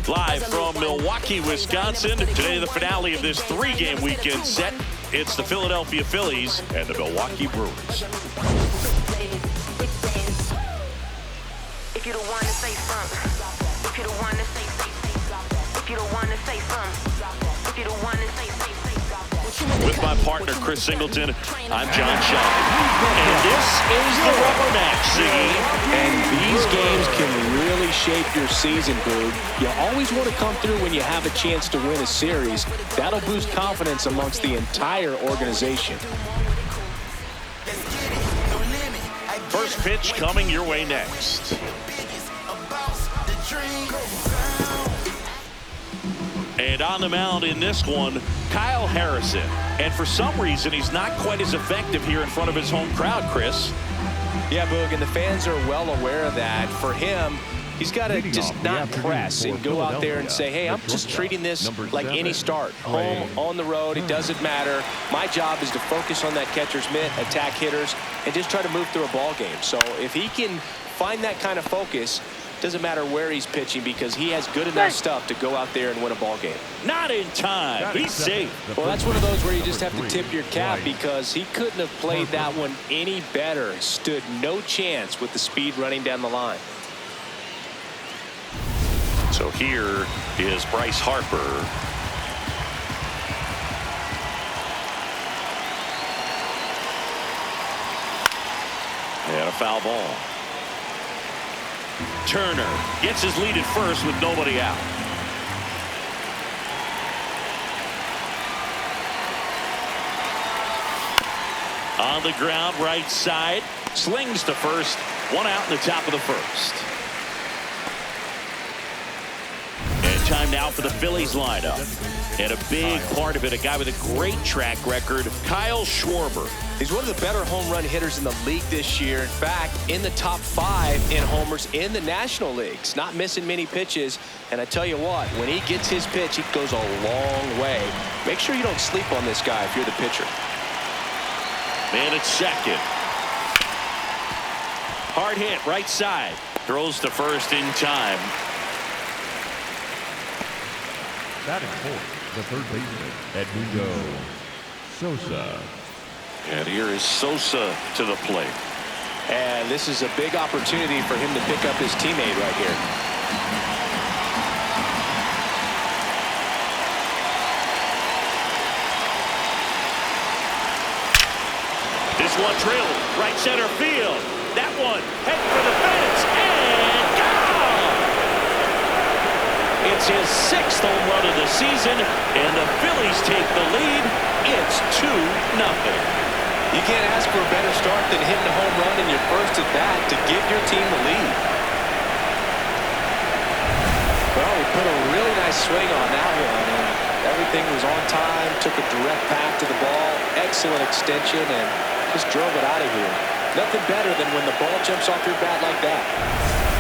Live from Milwaukee, Wisconsin. Today, the finale of this 3-game weekend set. It's the Philadelphia Phillies and the Milwaukee Brewers. If you don't want to say something, if you don't want to say if you don't want to say something, if you don't want to say With my partner, Chris Singleton, I'm John Shaw. And this is the Rubberneck, Ziggy. And these games can really shape your season, Boog. You always want to come through when you have a chance to win a series. That'll boost confidence amongst the entire organization. First pitch coming your way next. And on the mound in this one, Kyle Harrison. And for some reason, he's not quite as effective here in front of his home crowd, Chris. Yeah, Boog, and the fans are well aware of that. For him, he's got to just not press and go out there and say, hey, I'm just treating this like any start. Home, on the road, it doesn't matter. My job is to focus on that catcher's mitt, attack hitters, and just try to move through a ball game. So if he can find that kind of focus, doesn't matter where he's pitching because he has good enough stuff to go out there and win a ball game. Not in time. He's safe. Well, that's one of those where you just have to tip your cap because he couldn't have played that one any better. Stood no chance with the speed running down the line. So here is Bryce Harper. And a foul ball. Turner gets his lead at first with nobody out. On the ground, right side. Slings to first. One out in the top of the first. And time now for the Phillies lineup. And a big part of it, a guy with a great track record, Kyle Schwarber. He's one of the better home run hitters in the league this year. In fact, in the top 5 in homers in the National Leagues. Not missing many pitches. And I tell you what, when he gets his pitch, he goes a long way. Make sure you don't sleep on this guy if you're the pitcher. Man at second. Hard hit, right side. Throws to first in time. Batting fourth, the third baseman, Edmundo Sosa. And here is Sosa to the plate. And this is a big opportunity for him to pick up his teammate right here. This one drilled right center field. That one heading for the fence and gone. It's his 6th home run of the season, and the Phillies take the lead. It's 2-0. You can't ask for a better start than hitting a home run in your first at bat to give your team the lead. Well, he put a really nice swing on that one, and everything was on time, took a direct path to the ball, excellent extension, and just drove it out of here. Nothing better than when the ball jumps off your bat like that.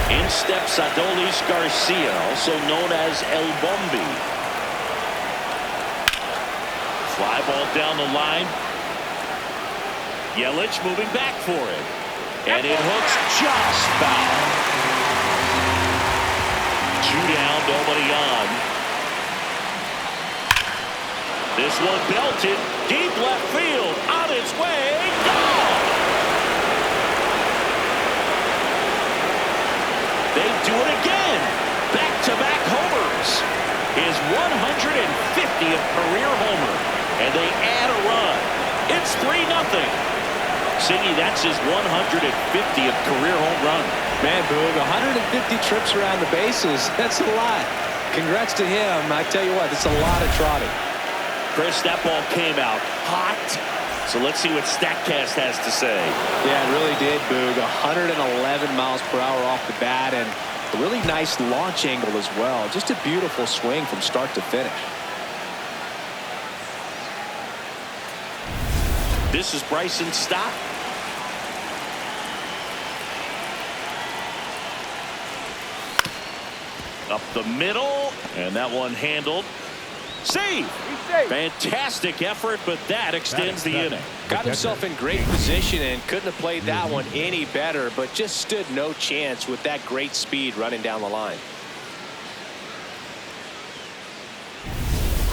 In steps Adolis Garcia, also known as El Bombi. Fly ball down the line. Yelich moving back for it. And it hooks just foul. 2 down, nobody on. This one belted. Deep left field. On its way. Gone! They do it again. Back-to-back homers. His 150th career homer. And they add a run. It's 3-0. Siggy, that's his 150th career home run. Man, Boog, 150 trips around the bases. That's a lot. Congrats to him. I tell you what, it's a lot of trotting. Chris, that ball came out hot. So let's see what StatCast has to say. Yeah, it really did, Boog. 111 miles per hour off the bat and a really nice launch angle as well. Just a beautiful swing from start to finish. This is Bryson Stott. Up the middle, and that one handled. Save! Fantastic effort, but that extends the inning. Got himself in great position and couldn't have played that one any better, but just stood no chance with that great speed running down the line.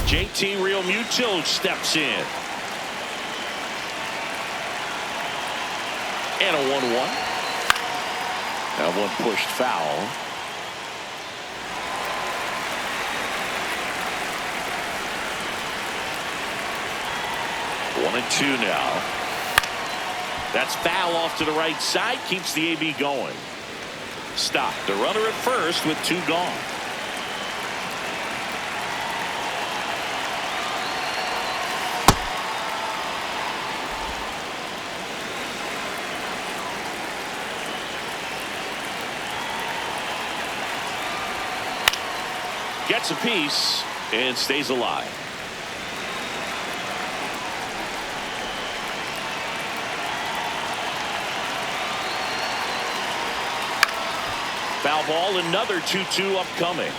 JT Realmuto steps in. And a 1-1. That one pushed foul. One and two now. That's foul off to the right side. Keeps the AB going. Stop. The runner at first with two gone. Gets a piece and stays alive. Foul ball, another 2-2 upcoming.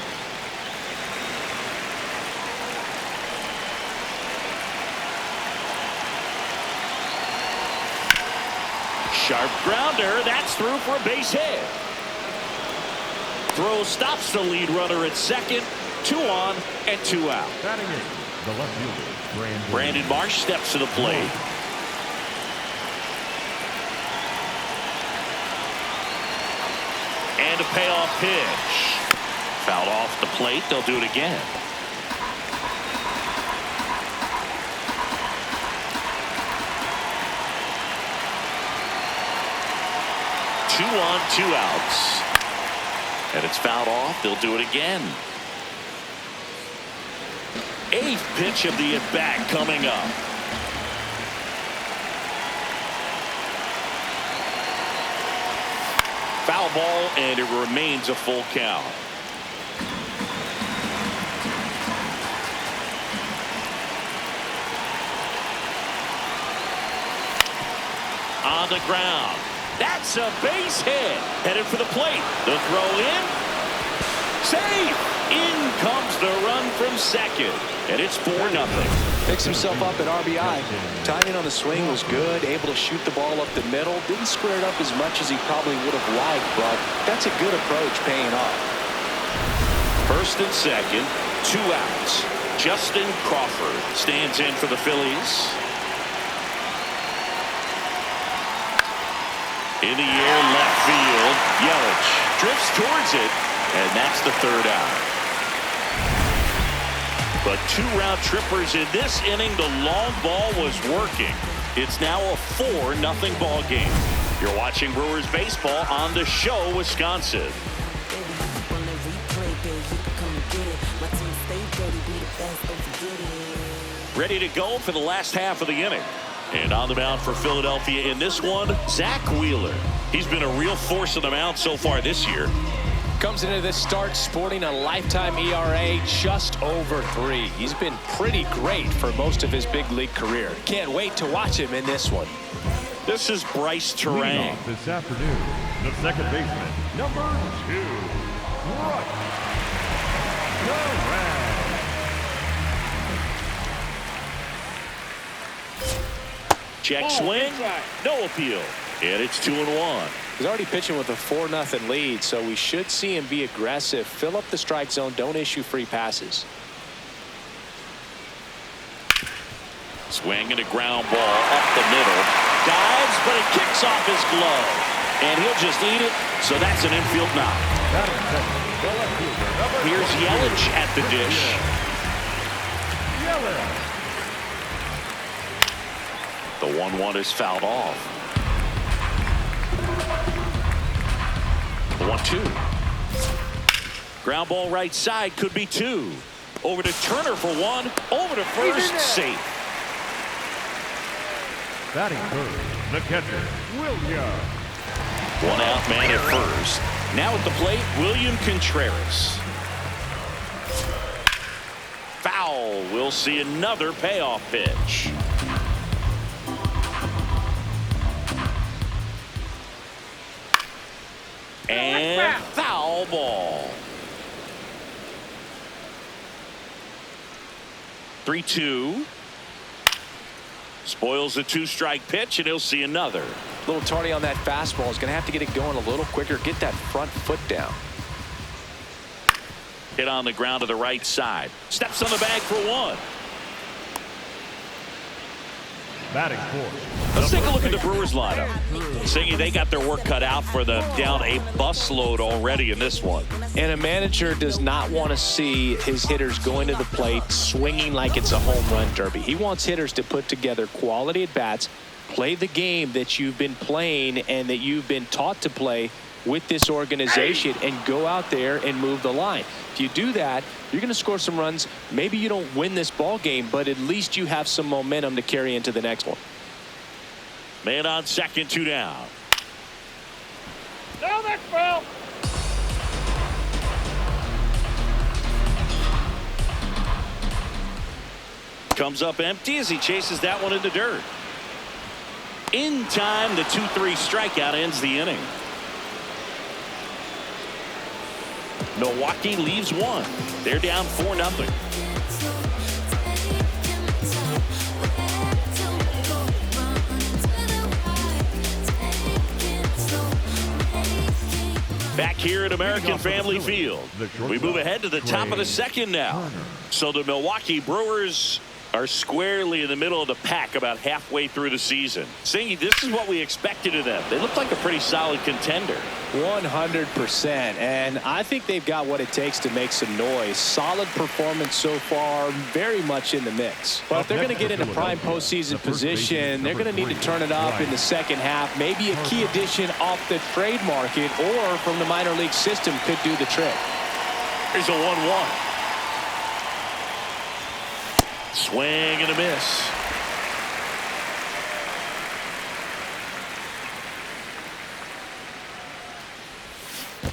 Sharp grounder, that's through for a base hit. Throw stops the lead runner at second. 2 on and 2 out. Batting in, the left fielder, Brandon Marsh steps to the plate. And a payoff pitch. Fouled off the plate. They'll do it again. Two on, 2 outs. And it's fouled off. They'll do it again. 8th pitch of the at-bat coming up. Foul ball, and it remains a full count. On the ground. That's a base hit. Headed for the plate. The throw in. Safe. In comes the run from second. And it's 4-0. Picks himself up at RBI. Timing on the swing was good. Able to shoot the ball up the middle. Didn't square it up as much as he probably would have liked, but that's a good approach paying off. First and second. 2 outs. Justin Crawford stands in for the Phillies. In the air, left field. Yelich drifts towards it, and that's the 3rd out. But 2 round trippers in this inning. The long ball was working. It's now a 4-0 ball game. You're watching Brewers baseball on The Show, Wisconsin. Ready to go for the last half of the inning. And on the mound for Philadelphia in this one, Zach Wheeler. He's been a real force on the mound so far this year. Comes into this start sporting a lifetime ERA just over 3. He's been pretty great for most of his big league career. Can't wait to watch him in this one. This is Bryce Terang. This afternoon, the second baseman, number 2, Bryce Terang. Check swing, no appeal. And it's 2-1. He's already pitching with a 4-0 lead, so we should see him be aggressive, fill up the strike zone, don't issue free passes. Swing and a ground ball up the middle. Dives, but it kicks off his glove. And he'll just eat it, so that's an infield knock. Here's Yelich at the dish. The 1-1 is fouled off. The 1-2. Ground ball right side, could be 2. Over to Turner for 1. Over to first, safe. Batting third, the catcher, William. 1 out, man at first. Now at the plate, William Contreras. Foul. We'll see another payoff pitch. And foul ball. 3-2. Spoils the 2-strike pitch, and he'll see another. A little tardy on that fastball. He's going to have to get it going a little quicker. Get that front foot down. Hit on the ground to the right side. Steps on the bag for one. Batting fourth. Let's take a look at the Brewers lineup. Saying they got their work cut out for them, down a busload already in this one. And a manager does not want to see his hitters going to the plate swinging like it's a home run derby. He wants hitters to put together quality at bats, play the game that you've been playing and that you've been taught to play with this organization, and go out there and move the line. If you do that, you're going to score some runs. Maybe you don't win this ball game, but at least you have some momentum to carry into the next one. Man on second, 2 down. Down next, Phil. Comes up empty as he chases that one in the dirt. In time, the 2-3 strikeout ends the inning. Milwaukee leaves one. They're down 4-0. Back here at American Family Field, we move ahead to the top of the second now. So the Milwaukee Brewers are squarely in the middle of the pack about halfway through the season. Singy, this is what we expected of them. They look like a pretty solid contender. 100%. And I think they've got what it takes to make some noise. Solid performance so far, very much in the mix. But if they're going to get in a prime postseason position, they're going to need to turn it up in the second half. Maybe a key addition off the trade market or from the minor league system could do the trick. Here's a 1-1. Swing and a miss.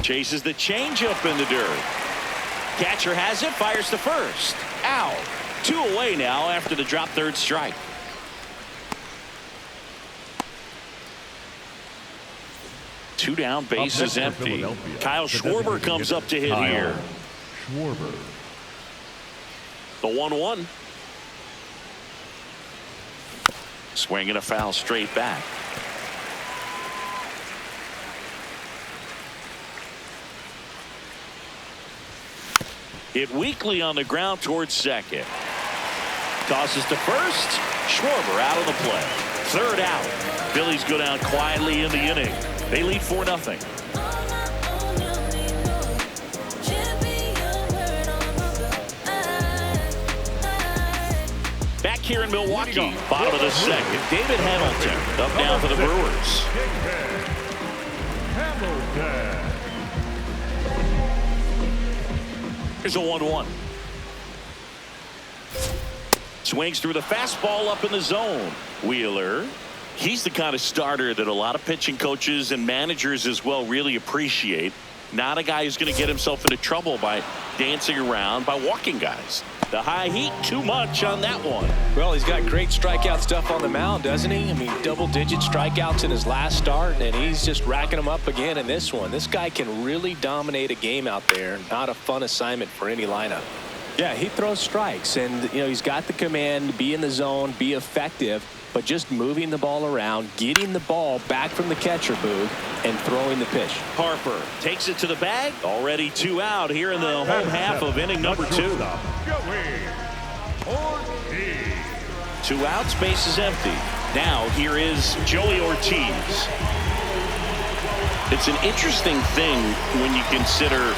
Chases the changeup in the dirt. Catcher has it, fires to first. Out. 2 away now after the drop third strike. Two down, base is empty. Kyle Schwarber comes up to hit here. Schwarber. The 1-1. Swing and a foul straight back. Hit weakly on the ground towards second. Tosses to first. Schwarber out of the play. Third out. Phillies go down quietly in the inning. They lead 4-0. Back here in Milwaukee, bottom of the second. David Hamilton up now for the Brewers. Hamilton. Here's a 1-1. Swings through the fastball up in the zone. Wheeler. He's the kind of starter that a lot of pitching coaches and managers as well really appreciate. Not a guy who's going to get himself into trouble by dancing around, by walking guys. The high heat, too much on that one. Well, he's got great strikeout stuff on the mound, doesn't he? I mean, double-digit strikeouts in his last start, and he's just racking them up again in this one. This guy can really dominate a game out there. Not a fun assignment for any lineup. Yeah, he throws strikes, and, you know, he's got the command to be in the zone, be effective, but just moving the ball around, getting the ball back from the catcher booth, and throwing the pitch. Harper takes it to the bag. Already 2 out here in the home half of inning number 2. 2 outs, base is empty. Now here is Joey Ortiz. It's an interesting thing when you consider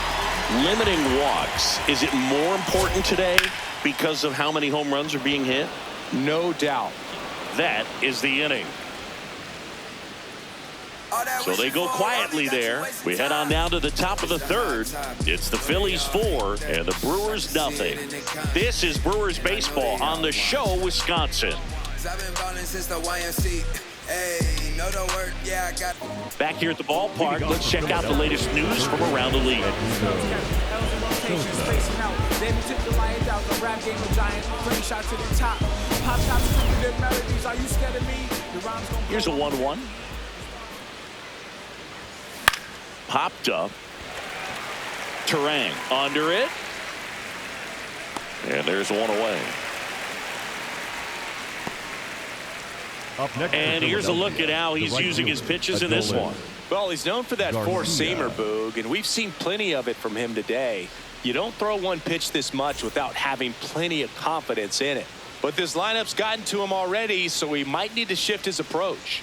limiting walks. Is it more important today because of how many home runs are being hit? No doubt. That is the inning. So they go quietly there. We head on down to the top of the third. It's the Phillies 4 and the Brewers nothing. This is Brewers baseball on the Show, Wisconsin. Back here at the ballpark, let's check out the latest news from around the league. Here's a 1-1. Popped up. Terang under it. And there's one away. Up next And here's a look at how he's using his pitches in this one. Well, he's known for that four-seamer, Boog, and we've seen plenty of it from him today. You don't throw one pitch this much without having plenty of confidence in it. But this lineup's gotten to him already, so he might need to shift his approach.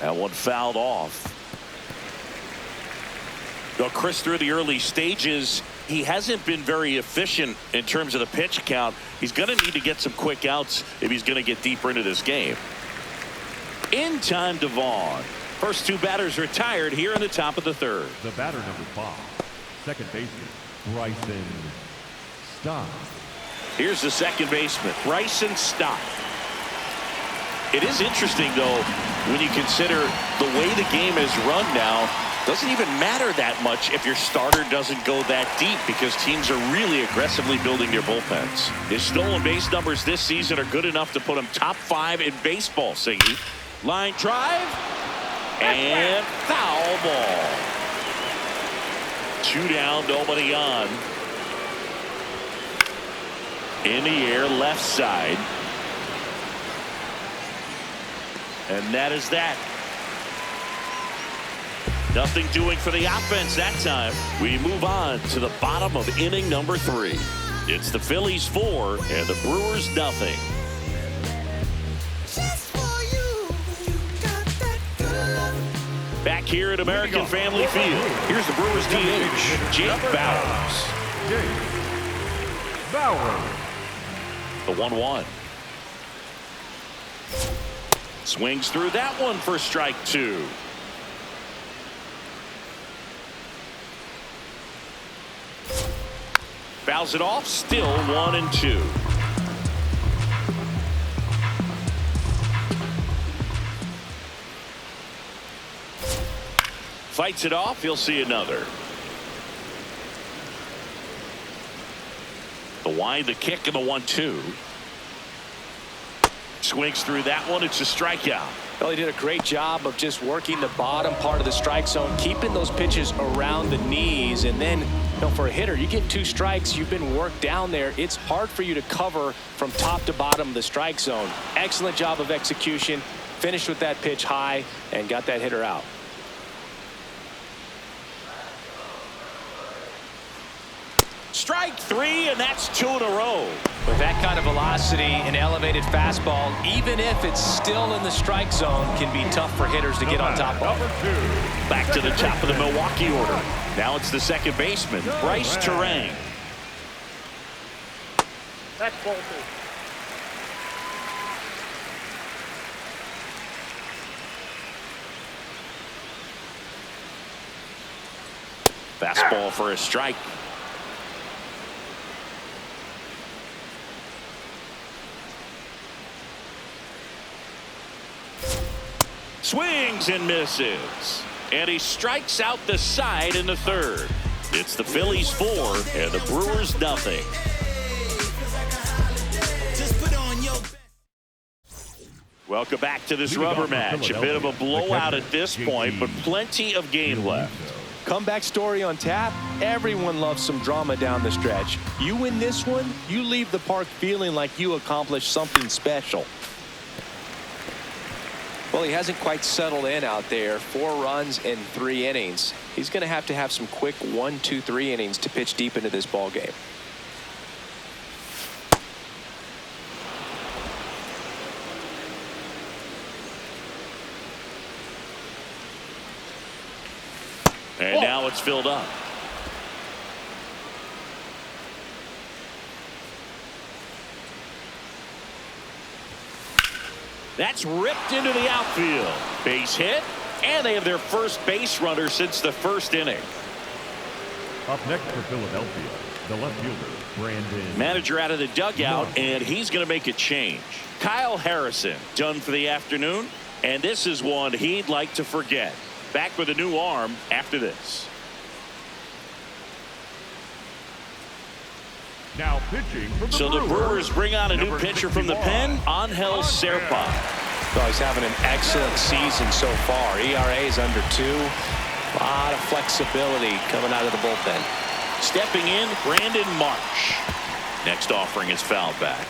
That one fouled off. Though Chris, through the early stages, he hasn't been very efficient in terms of the pitch count. He's going to need to get some quick outs if he's going to get deeper into this game. In time, Devon. First two batters retired here in the top of the third. The batter, number 5, second baseman, Bryson Stott. Here's the second baseman, Bryson Stott. It is interesting, though, when you consider the way the game is run now. Doesn't even matter that much if your starter doesn't go that deep, because teams are really aggressively building their bullpens. His stolen base numbers this season are good enough to put him top 5 in baseball, Siggy. Line drive and foul ball. 2 down, nobody on. In the air, left side. And that is that. Nothing doing for the offense that time. We move on to the bottom of inning number 3. It's the Phillies 4 and the Brewers nothing. Back here at American Family Field, here's the Brewers DH, Jake Bowers. The 1-1. Swings through that one for strike 2. Fouls it off, still 1-2. Fights it off, he'll see another. The wind, the kick, and the 1-2. Swings through that one, it's a strikeout. Well, he did a great job of just working the bottom part of the strike zone, keeping those pitches around the knees, and then, you know, for a hitter, you get 2 strikes, you've been worked down there. It's hard for you to cover from top to bottom of the strike zone. Excellent job of execution, finished with that pitch high, and got that hitter out. Strike 3, and that's 2 in a row. With that kind of velocity, an elevated fastball, even if it's still in the strike zone, can be tough for hitters to get on top of. Back to the top of the Milwaukee order. Now it's the second baseman, Bryce Terang. That's bolted. Fastball for a strike. Swings and misses. And he strikes out the side in the third. It's the Phillies 4 and the Brewers nothing. Welcome back to this rubber match. A bit of a blowout at this point, but plenty of game left. Comeback story on tap. Everyone loves some drama down the stretch. You win this one, you leave the park feeling like you accomplished something special. Well, he hasn't quite settled in out there. 4 runs in 3 innings. He's going to have some quick 1, 2, 3 innings to pitch deep into this ball game. And now it's filled up. That's ripped into the outfield. Base hit, and they have their first base runner since the first inning. Up next for Philadelphia, the left fielder, Brandon. Manager out of the dugout, and he's going to make a change. Kyle Harrison done for the afternoon, and this is one he'd like to forget. Back with a new arm after this. Now pitching from the So the Brewers bring on a new Number pitcher from the pen, 61, Angel Serpa. Well, he's having an excellent season so far. ERA is under 2. A lot of flexibility coming out of the bullpen. Stepping in, Brandon Marsh. Next offering is fouled back.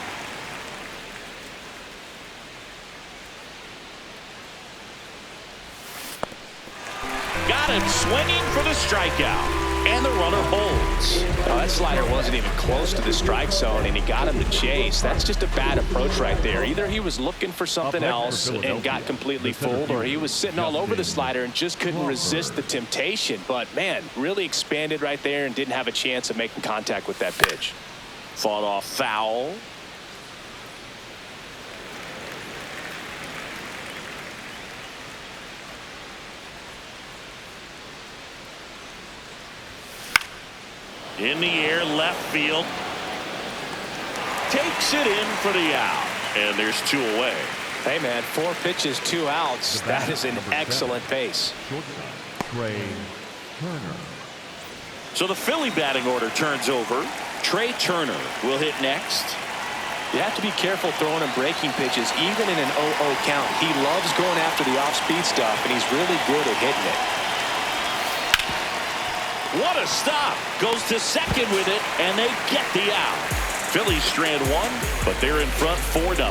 Got him swinging for the strikeout. And the runner holds. Oh, that slider wasn't even close to the strike zone, and he got him to chase. That's just a bad approach right there. Either he was looking for something else and got completely fooled, or he was sitting all over the slider and just couldn't resist the temptation. But, man, really expanded right there and didn't have a chance of making contact with that pitch. Fought off foul. In the air, left field. Takes it in for the out. And there's 2 away. Hey, man, 4 pitches, 2 outs. That is an excellent pace. So the Philly batting order turns over. Trey Turner will hit next. You have to be careful throwing him breaking pitches, even in an 0-0 count. He loves going after the off-speed stuff, and he's really good at hitting it. What a stop. Goes to second with it, and they get the out. Phillies strand 1, but they're in front 4-0.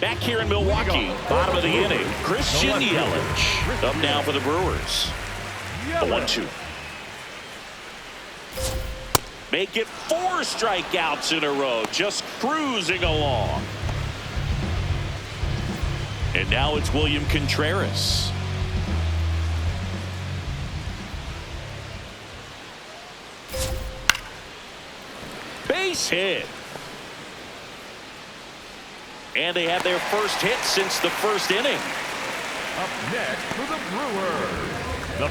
Back here in Milwaukee, bottom of the inning, Christian Yelich up now for the Brewers. A 1-2. Make it 4 strikeouts in a row, just cruising along. And now it's William Contreras. Base hit. And they have their first hit since the first inning. Up next for the Brewers.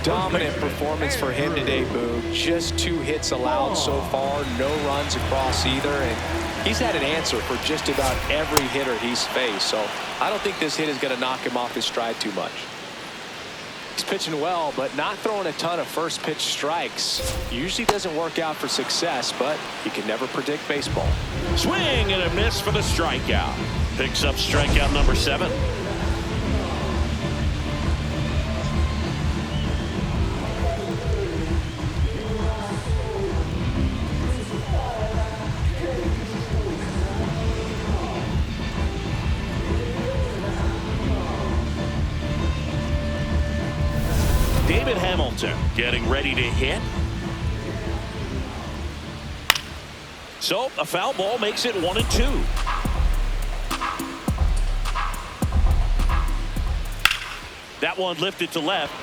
Dominant performance for him today, Boo. Just 2 hits allowed so far, no runs across either, and he's had an answer for just about every hitter he's faced, so I don't think this hit is going to knock him off his stride too much. He's pitching well, but not throwing a ton of first pitch strikes. Usually doesn't work out for success, but you can never predict baseball. Swing and a miss for the strikeout. Picks up strikeout number 7. David Hamilton getting ready to hit. So a foul ball makes it 1-2. That one lifted to left.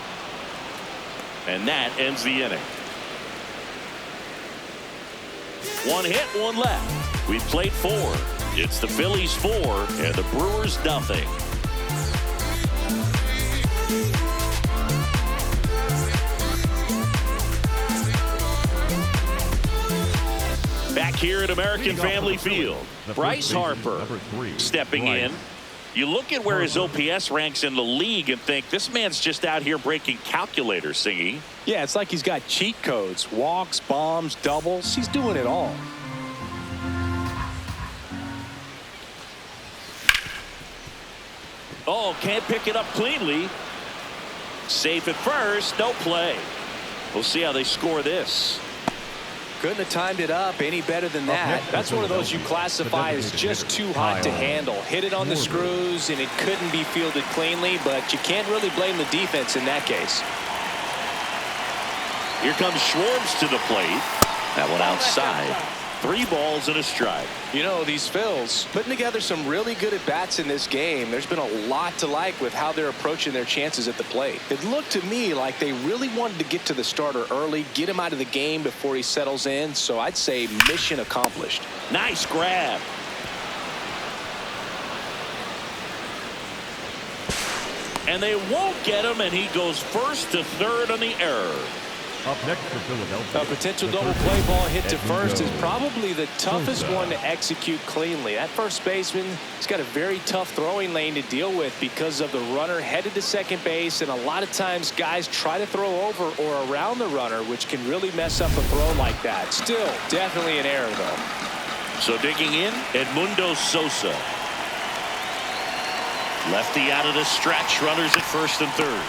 And that ends the inning. 1 hit, 1 left. We've played 4. It's the Phillies 4 and the Brewers nothing. Back here at American Family Field, Bryce Harper stepping in. You look at where his OPS ranks in the league and think this man's just out here breaking calculators, Singy. Yeah, it's like he's got cheat codes, walks, bombs, doubles. He's doing it all. Oh, can't pick it up cleanly. Safe at first, no play. We'll see how they score this. Couldn't have timed it up any better than that. That's one of those you classify as just too hot to handle. Hit it on the screws, and it couldn't be fielded cleanly, but you can't really blame the defense in that case. Here comes Schwartz to the plate. That one outside. 3 balls and a strike. You know, these Phils putting together some really good at-bats in this game. There's been a lot to like with how they're approaching their chances at the plate. It looked to me like they really wanted to get to the starter early, get him out of the game before he settles in. So I'd say mission accomplished. Nice grab. And they won't get him, and he goes first to third on the error. Up next for Philadelphia. A potential double play ball hit to first is probably the toughest one to execute cleanly. That first baseman has got a very tough throwing lane to deal with because of the runner headed to second base, and a lot of times guys try to throw over or around the runner, which can really mess up a throw like that. Still, definitely an error, though. So digging in, Edmundo Sosa. Lefty out of the stretch, runners at first and third.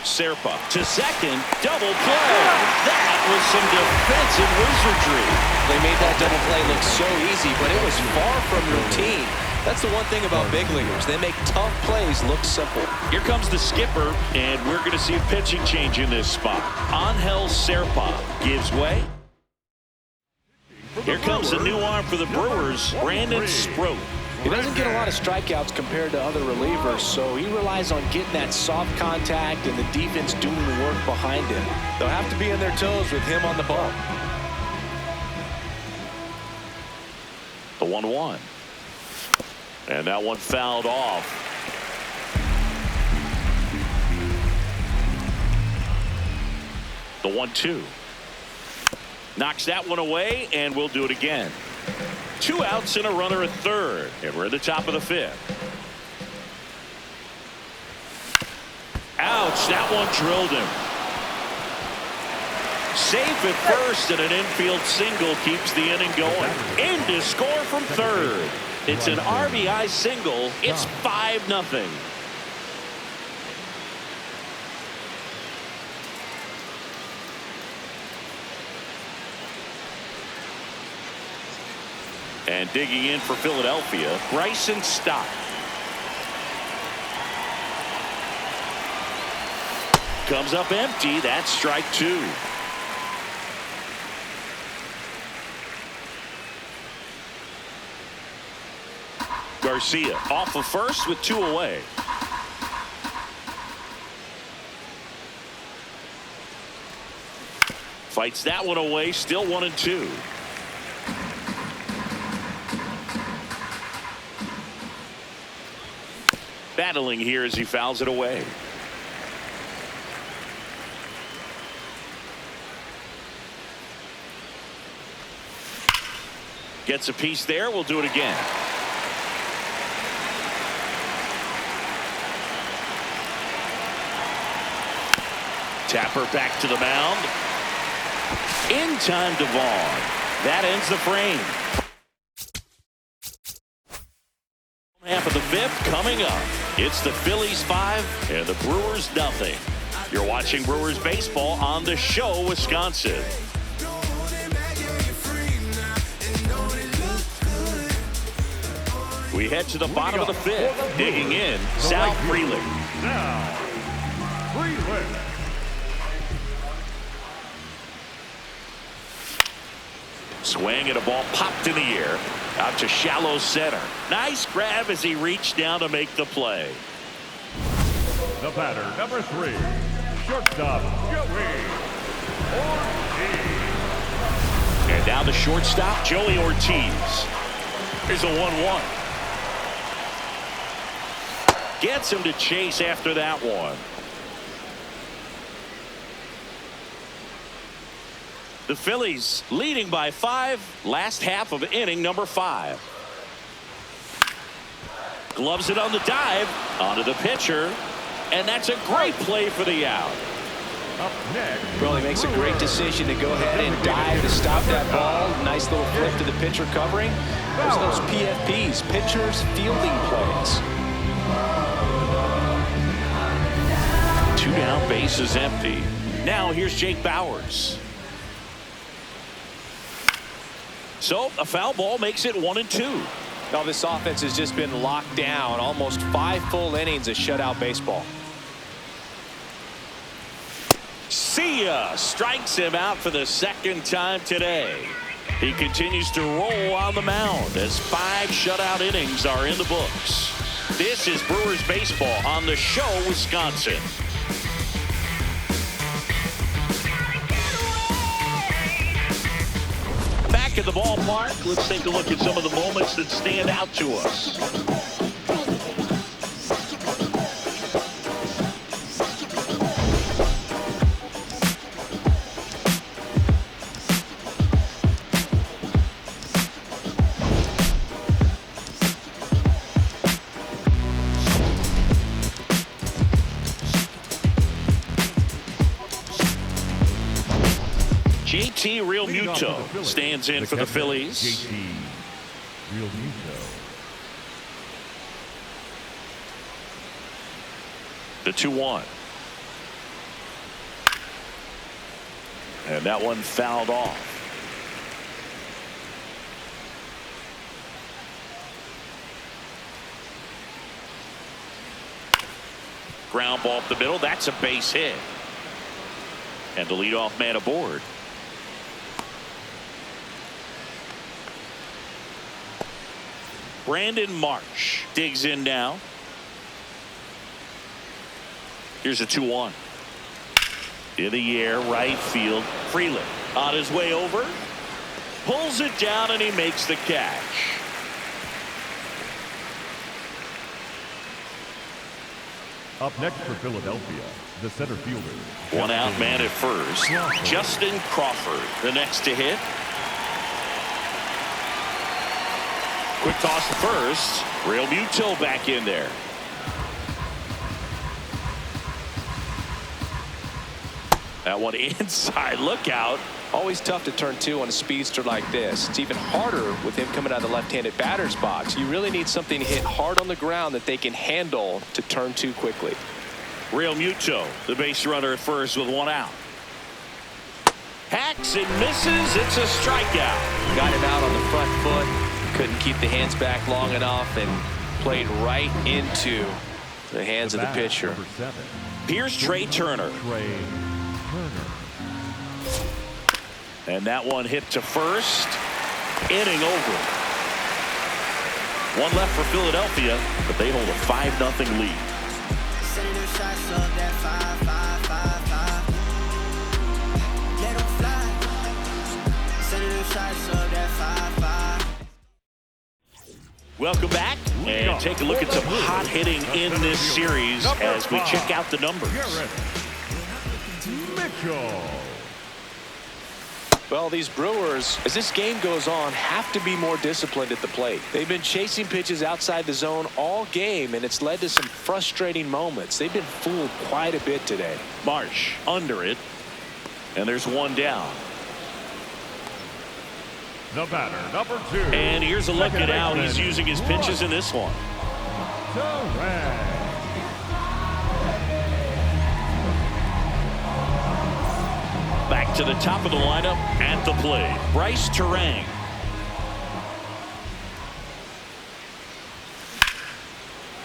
Serpa to second, double play. That was some defensive wizardry. They made that double play look so easy, but it was far from routine. That's the one thing about big leaguers. They make tough plays look simple. Here comes the skipper, and we're going to see a pitching change in this spot. Angel Serpa gives way. Here comes the new arm for the Brewers, Brandon Sproat. He doesn't get a lot of strikeouts compared to other relievers, so he relies on getting that soft contact and the defense doing the work behind him. They'll have to be on their toes with him on the bump. The 1-1. And that one fouled off. The 1-2. Knocks that one away, and we'll do it again. 2 outs and a runner at third, and we're at the top of the 5th. Ouch, that one drilled him. Safe at first, and an infield single keeps the inning going. In to score from third. It's an RBI single. It's 5-0. And digging in for Philadelphia, Bryson Stott. Comes up empty. That's strike 2. Garcia off of first with 2 away. Fights that one away. Still 1-2. Battling here as he fouls it away. Gets a piece there. We'll do it again. Tapper back to the mound. In time to Vaughn. That ends the frame. Half of the 5th coming up. It's the Phillies 5 and the Brewers 0. You're watching Brewers baseball on The Show, Wisconsin. We head to the bottom of the 5th. Digging in, Sal Frelick. Now, Frelick. Swing and a ball popped in the air. Out to shallow center. Nice grab as he reached down to make the play. The batter, number 3, shortstop, Joey Ortiz. And now the shortstop, Joey Ortiz. Here's a 1-1. Gets him to chase after that one. The Phillies leading by 5. Last half of inning number 5. Gloves it on the dive. Onto the pitcher. And that's a great play for the out. Up next. Well, he makes a great decision to go ahead and dive to stop that ball. Nice little flip to the pitcher covering. There's those PFPs, pitchers fielding plays. 2 down, bases empty. Now here's Jake Bauers. So a foul ball makes it 1-2. Now this offense has just been locked down. Almost 5 full innings of shutout baseball. See ya! Strikes him out for the 2nd time today. He continues to roll on the mound as 5 shutout innings are in the books. This is Brewers baseball on The Show, Wisconsin. Back at the ballpark, let's take a look at some of the moments that stand out to us. JT Realmuto stands in for the Phillies. JT Realmuto. The 2-1. And that one fouled off. Ground ball up the middle. That's a base hit. And the leadoff man aboard. Brandon Marsh digs in now. Here's a 2-1. In the air, right field. Freeland on his way over. Pulls it down and he makes the catch. Up next for Philadelphia, the center fielder. One out man at first. Justin Crawford, the next to hit. Quick toss to first. Real Muto back in there. That one inside. Look out. Always tough to turn two on a speedster like this. It's even harder with him coming out of the left-handed batter's box. You really need something to hit hard on the ground that they can handle to turn two quickly. Real Muto, the base runner at first with one out. Hacks and misses. It's a strikeout. Got him out on the front foot. Couldn't keep the hands back long enough and played right into the hands of the pitcher. Here's Trey Turner. And that one hit to first. Inning over. One left for Philadelphia, but they hold a 5-0 lead. Welcome back and take a look at some hot hitting in this series as we check out the numbers. Well, these Brewers, as this game goes on, have to be more disciplined at the plate. They've been chasing pitches outside the zone all game, and it's led to some frustrating moments. They've been fooled quite a bit today. Marsh under it, and there's one down. The batter, number 2. And here's a look at how he's using his pitches in this one. Back to the top of the lineup at the plate, Bryce Terang.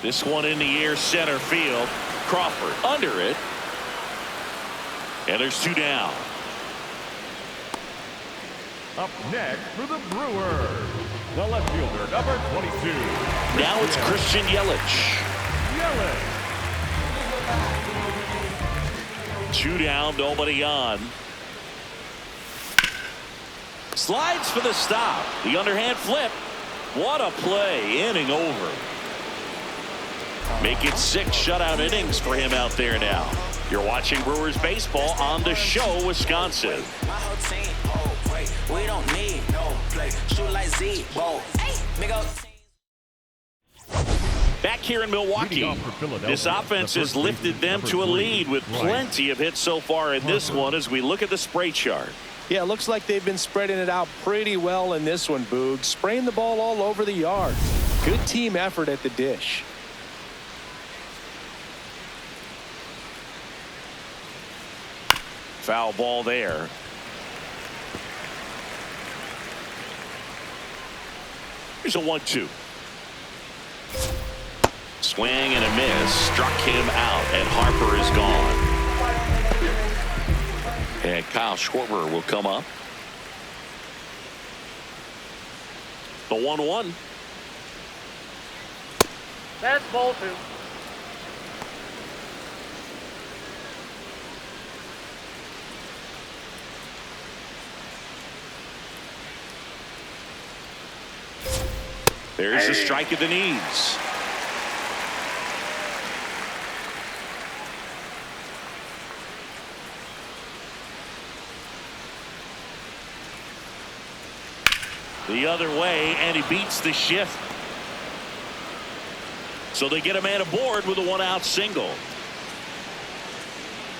This one in the air, center field. Crawford under it. And there's 2 down. Up next for the Brewers, the left fielder, number 22. Now it's Christian Yelich. 2 down, nobody on. Slides for the stop. The underhand flip. What a play. Inning over. Make it 6 shutout innings for him out there now. You're watching Brewers baseball on The Show, Wisconsin. We don't need no play. Shoot like Z-Bo. Back here in Milwaukee, this offense has lifted them to a lead with plenty of hits so far in this one as we look at the spray chart. Yeah, it looks like they've been spreading it out pretty well in this one, Boog. Spraying the ball all over the yard. Good team effort at the dish. Foul ball there. Here's a 1-2. Swing and a miss. Struck him out, and Harper is gone. And Kyle Schwarber will come up. The 1-1. That's ball 2. There's a strike at the knees. The other way, and he beats the shift. So they get a man aboard with a 1-out single.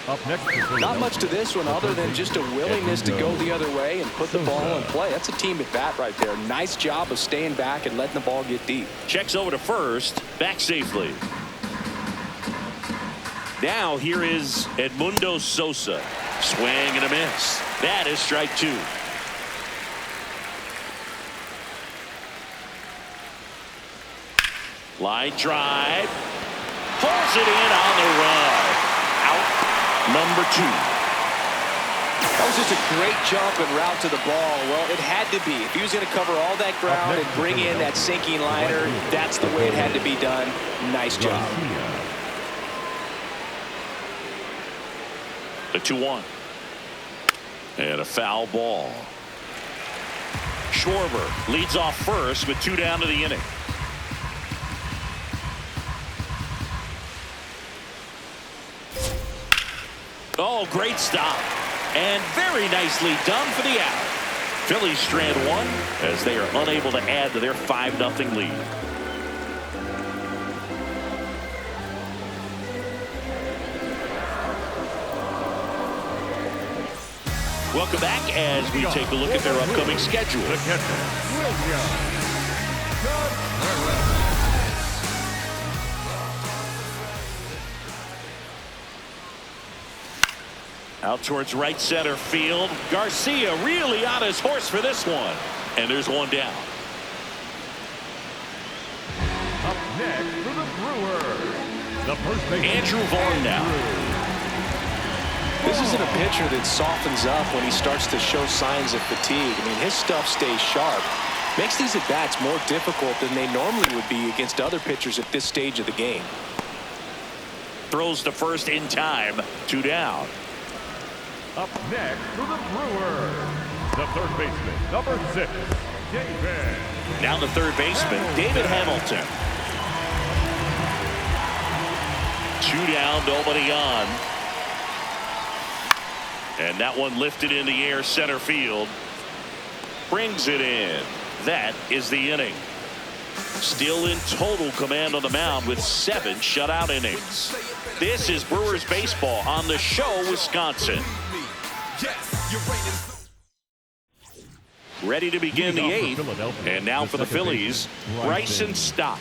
Up next, not much to this one other than just a willingness to go the other way and put the ball in play. That's a team at bat right there. Nice job of staying back and letting the ball get deep. Checks over to first, back safely. Now here is Edmundo Sosa. Swing and a miss. That is strike two. Line drive. Pulls it in on the run. Out number two. That was just a great jump and route to the ball. Well, it had to be. If he was going to cover all that ground and bring in that sinking liner, that's the way it had to be done. Nice job. The 2-1. And a foul ball. Schwarber leads off first with 2 down to the inning. Oh, great stop. And very nicely done for the out. Phillies strand one as they are unable to add to their 5-0 lead. Welcome back as we take a look at their upcoming schedule. Out towards right center field. Garcia really on his horse for this one. And there's one down. Up next for the Brewers, the first baseman, Andrew Vaughn now. This isn't a pitcher that softens up when he starts to show signs of fatigue. I mean, his stuff stays sharp. Makes these at-bats more difficult than they normally would be against other pitchers at this stage of the game. Throws to first in time. 2 down. Up next for the Brewers, the third baseman, number 6, David. Now the third baseman, David Hamilton. 2 down, nobody on. And that one lifted in the air center field. Brings it in. That is the inning. Still in total command on the mound with 7 shutout innings. This is Brewers baseball on the show, Wisconsin. Ready to begin the 8th. And now for the Phillies, Bryson Stott.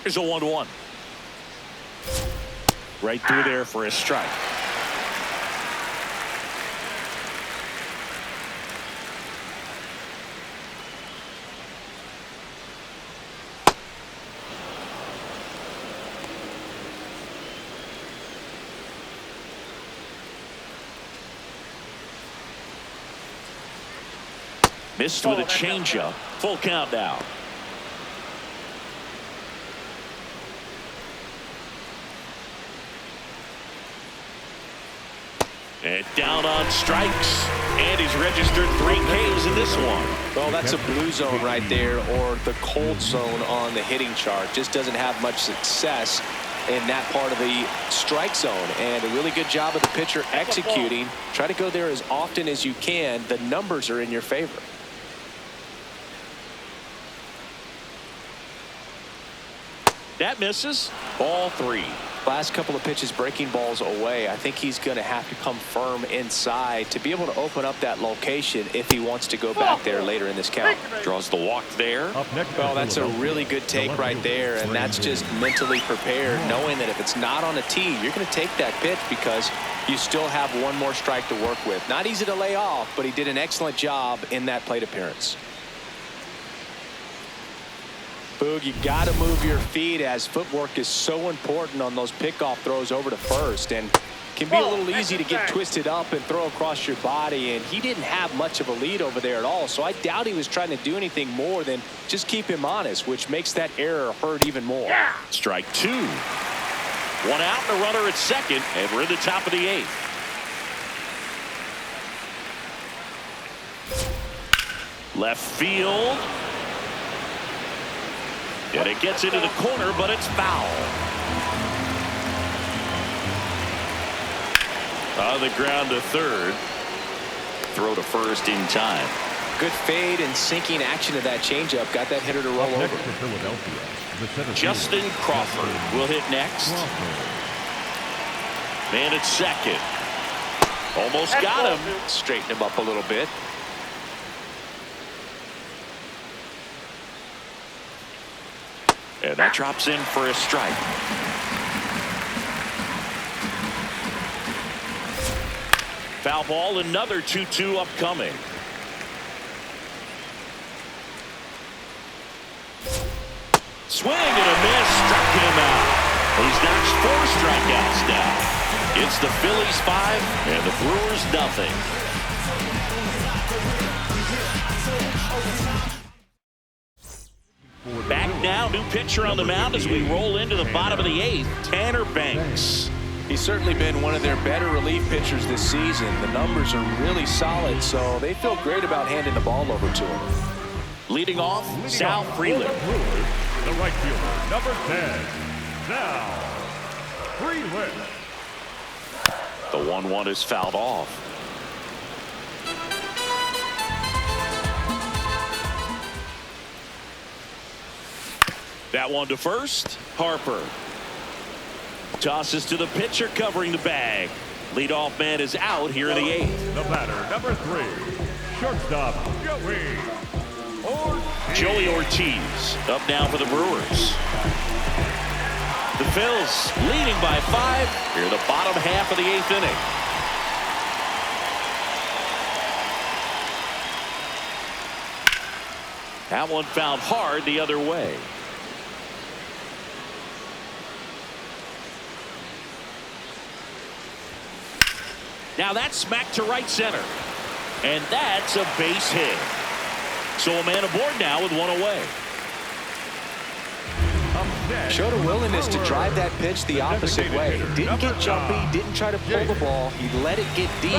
Here's a 1-1. Right through there for a strike. Missed with a changeup. Full count now. And down on strikes. And he's registered 3 Ks in this one. Well, that's a blue zone right there, or the cold zone on the hitting chart. Just doesn't have much success in that part of the strike zone. And a really good job of the pitcher executing. Try to go there as often as you can. The numbers are in your favor. That misses. Ball 3. Last couple of pitches breaking balls away. I think he's going to have to come firm inside to be able to open up that location if he wants to go back there later in this count. Draws the walk there. Well, that's a really good take right there, and that's just mentally prepared, knowing that if it's not on a tee, you're going to take that pitch because you still have one more strike to work with. Not easy to lay off, but he did an excellent job in that plate appearance. Boog, you got to move your feet as footwork is so important on those pickoff throws over to first, and can be a little easy to get twisted up and throw across your body, and he didn't have much of a lead over there at all, so I doubt he was trying to do anything more than just keep him honest, which makes that error hurt even more. Strike 2. 1 out and a runner at second, and we're in the top of the 8th. Left field. And it gets into the corner, but it's foul. On the ground to third. Throw to first in time. Good fade and sinking action of that changeup. Got that hitter to roll over. Justin Crawford will hit next. Man at second. Almost got him. Straighten him up a little bit. And that drops in for a strike. Foul ball, another 2-2 upcoming. Swing and a miss, struck him out. He's notched 4 strikeouts now. It's the Phillies 5 and the Brewers nothing. Back now, new pitcher on the mound as we roll into the bottom of the 8th, Tanner Banks. He's certainly been one of their better relief pitchers this season. The numbers are really solid, so they feel great about handing the ball over to him. Leading off, Sal Freeland. The right fielder, number 10, Sal Freeland. The 1-1 is fouled off. That one to first, Harper. Tosses to the pitcher covering the bag. Leadoff man is out here in the 8th. The batter, number 3, shortstop, Joey Ortiz up now for the Brewers. The Phils leading by 5 here in the bottom half of the 8th inning. That one fouled hard the other way. Now that's smacked to right center. And that's a base hit. So a man aboard now with 1 away. Showed a willingness to drive that pitch the opposite way. Didn't get jumpy, didn't try to pull the ball. He let it get deep,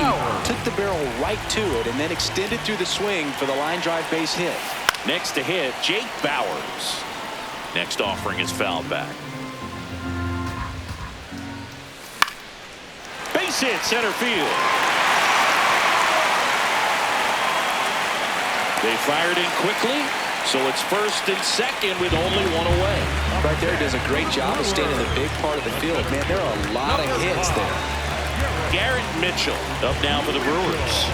took the barrel right to it, and then extended through the swing for the line drive base hit. Next to hit, Jake Bowers. Next offering is fouled back. Base hit center field. They fired in quickly, so it's first and second with only 1 away. Right there does a great job of staying in the big part of the field. Man, there are a lot of hits there. Garrett Mitchell up now for the Brewers.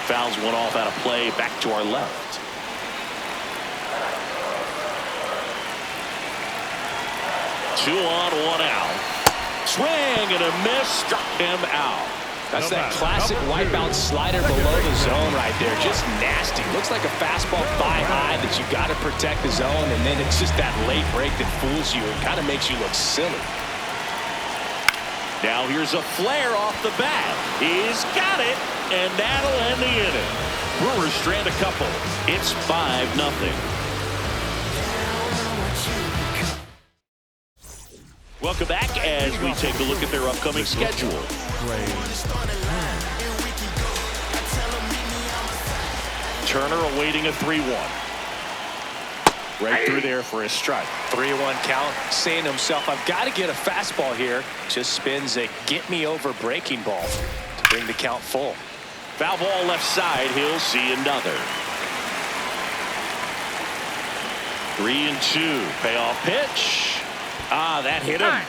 Fouls one off out of play, back to our left. Two on, 1 out. Swing and a miss, struck him out. That's that classic wipeout slider below the zone right there. Just nasty. Looks like a fastball thigh high that you got to protect the zone, and then it's just that late break that fools you and kind of makes you look silly. Now here's a flare off the bat. He's got it, and that'll end the inning. Brewers strand a couple. It's 5-0. Welcome back as we take a look at their upcoming schedule. Turner awaiting a 3-1. Right through there for a strike. 3-1 count, saying to himself, I've got to get a fastball here. Just spins a get-me-over breaking ball to bring the count full. Foul ball left side. He'll see another. 3-2. Payoff pitch. That hit him.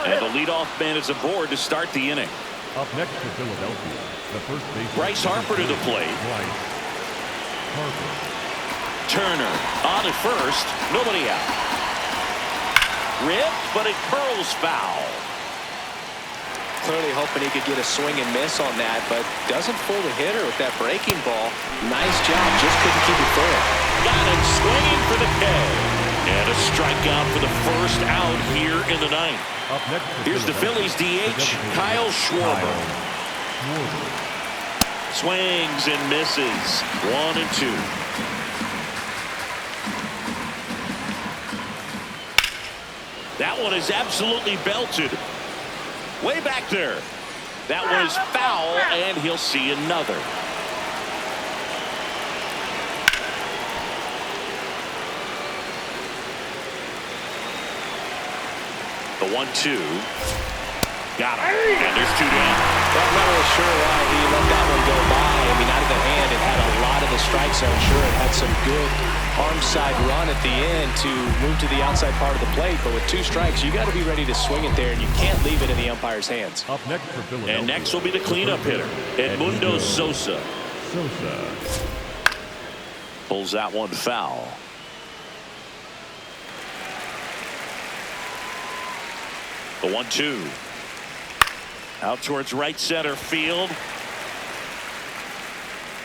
And the leadoff man is aboard to start the inning. Up next to Philadelphia, the first baseman, Bryce Harper to the plate. Turner on at first. Nobody out. Rip, but it curls foul. Clearly hoping he could get a swing and miss on that, but doesn't fool the hitter with that breaking ball. Nice job, just couldn't keep it fair. Got him swinging for the K. And a strikeout for the first out here in the 9th. Up next, here's the Phillies DH, Kyle Schwarber. Swings and misses. 1-2. That one is absolutely belted. Way back there. That one is foul, and he'll see another. The 1-2. Got him. And there's 2 down. Well, I'm not really sure why he let that one go by. I mean, out of the hand, it had a lot of the strike zone. Sure, it had some good arm side run at the end to move to the outside part of the plate. But with 2 strikes, you got to be ready to swing it there, and you can't leave it in the umpire's hands. Up next for Philadelphia. And next will be the cleanup hitter, Edmundo Sosa. Sosa. Pulls that one foul. The 1-2. Out towards right center field.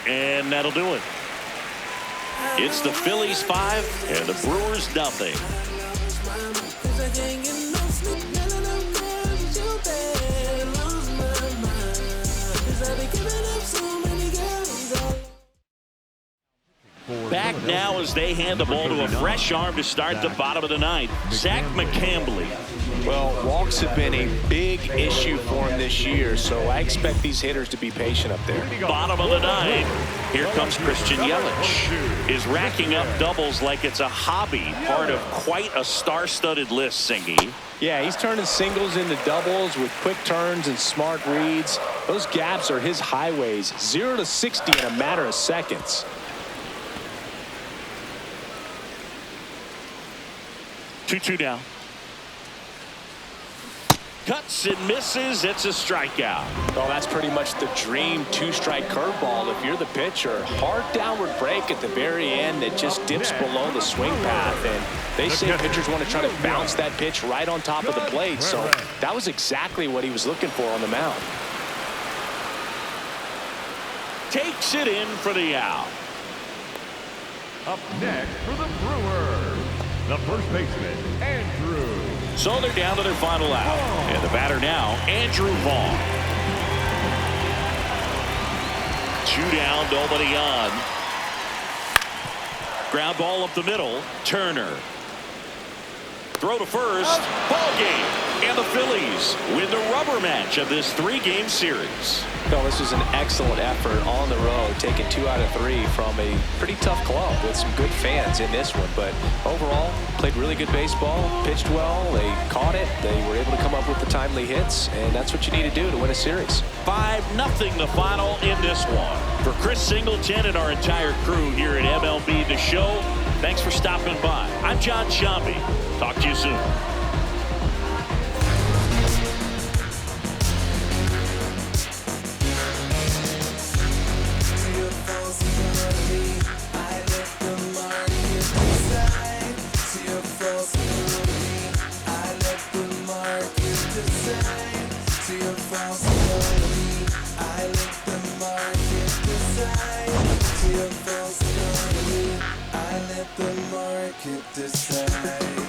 And that'll do it. It's the Phillies 5 and the Brewers nothing. Back now as they hand the ball to a fresh arm to start the bottom of the ninth. Zach McCambley. Well, walks have been a big issue for him this year, so I expect these hitters to be patient up there. Bottom of the ninth. Here comes Christian Yelich. Is racking up doubles like it's a hobby, part of quite a star-studded list, Singy. Yeah, he's turning singles into doubles with quick turns and smart reads. Those gaps are his highways. 0 to 60 in a matter of seconds. 2-2 down. Cuts and misses. It's a strikeout. Well, that's pretty much the dream two-strike curveball if you're the pitcher. Hard downward break at the very end that just dips below the swing path. And they say pitchers want to try to bounce that pitch right on top of the plate. So that was exactly what he was looking for on the mound. Takes it in for the out. Up next for the Brewers, the first baseman, Andrew. So they're down to their final out. And the batter now, Andrew Vaughn. 2 down, nobody on. Ground ball up the middle. Turner. Throw to first. Ball game. And the Phillies win the rubber match of this 3-game series. Well, this was an excellent effort on the road, taking 2 out of 3 from a pretty tough club with some good fans in this one. But overall, played really good baseball, pitched well, they caught it, they were able to come up with the timely hits, and that's what you need to do to win a series. 5-0 the final in this one. For Chris Singleton and our entire crew here at MLB The Show, thanks for stopping by. I'm John Shambi. Talk to you soon. I let the market decide.